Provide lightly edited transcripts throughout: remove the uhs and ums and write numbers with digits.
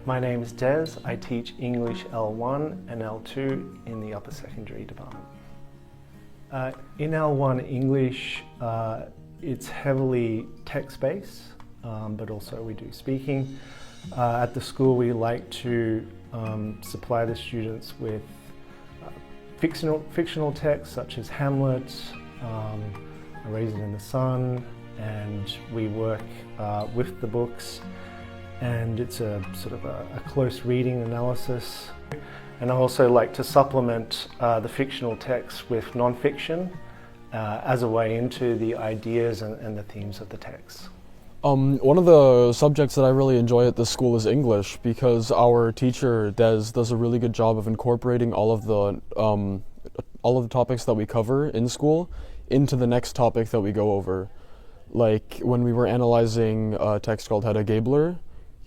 My name is Des. I teach English L1 and L2 in the upper secondary department. In L1 English, it's heavily text-based, but also we do speaking. At the school we like to supply the students with fictional texts such as Hamlet, A Raisin in the Sun, and we work with the books, and it's a sort of a close reading analysis. And I also like to supplement the fictional text with non-fiction as a way into the ideas and the themes of the text. One of the subjects that I really enjoy at this school is English, because our teacher, Des, does a really good job of incorporating all of the topics that we cover in school into the next topic that we go over. Like when we were analyzing a text called Hedda Gabler,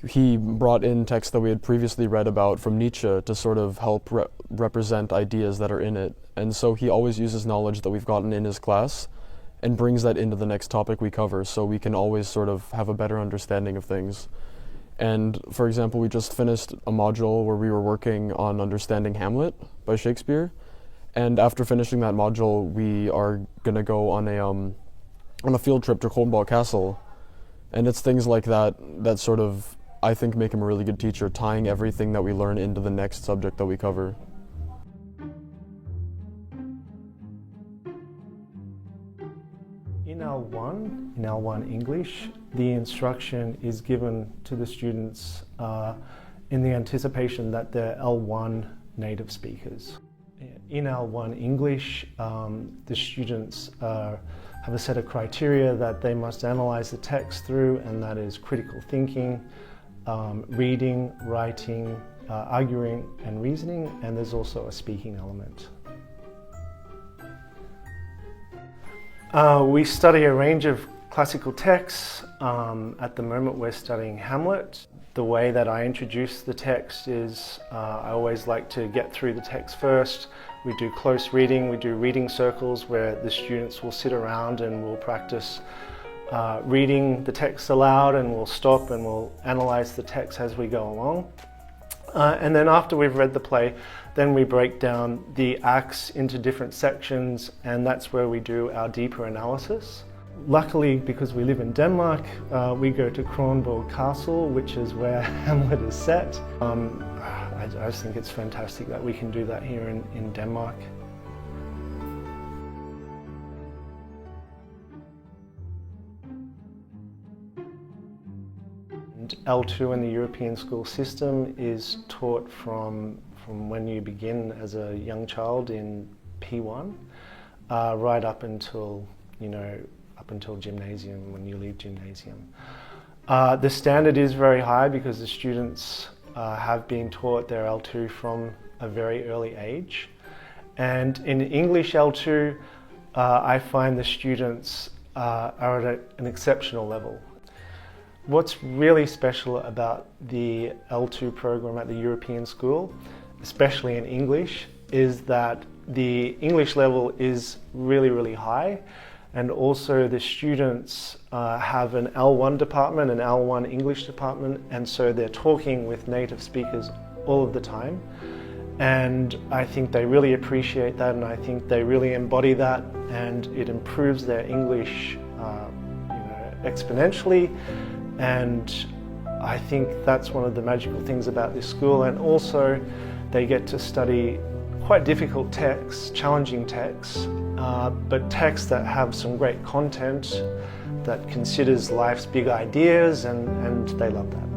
he brought in texts that we had previously read about from Nietzsche to sort of help represent ideas that are in it. And so he always uses knowledge that we've gotten in his class and brings that into the next topic we cover, so we can always sort of have a better understanding of things. And for example, we just finished a module where we were working on understanding Hamlet by Shakespeare. And after finishing that module, we are going to go on a field trip to Kronborg Castle. And it's things like that that sort of, I think, make him a really good teacher, tying everything that we learn into the next subject that we cover. In L1 English, the instruction is given to the students in the anticipation that they're L1 native speakers. In L1 English, the students have a set of criteria that they must analyze the text through, and that is critical thinking, reading, writing, arguing and reasoning, and there's also a speaking element. We study a range of classical texts. At the moment we're studying Hamlet. The way that I introduce the text is I always like to get through the text first. We do close reading, we do reading circles where the students will sit around and we'll practice reading the text aloud, and we'll stop and we'll analyze the text as we go along. And then after we've read the play, then we break down the acts into different sections, and that's where we do our deeper analysis. Luckily, because we live in Denmark, we go to Kronborg Castle, which is where Hamlet is set. I just think it's fantastic that we can do that here in Denmark. And L2 in the European school system is taught from when you begin as a young child in P1, right up until, up until gymnasium, when you leave gymnasium. The standard is very high because the students have been taught their L2 from a very early age. And in English L2, I find the students are at an exceptional level. What's really special about the L2 program at the European school, especially in English, is that the English level is really, really high, and also the students have an L1 department, an L1 English department, and so they're talking with native speakers all of the time. And I think they really appreciate that, and I think they really embody that, and it improves their English exponentially. And I think that's one of the magical things about this school. And also they get to study quite difficult texts, challenging texts, but texts that have some great content that considers life's big ideas, and they love that.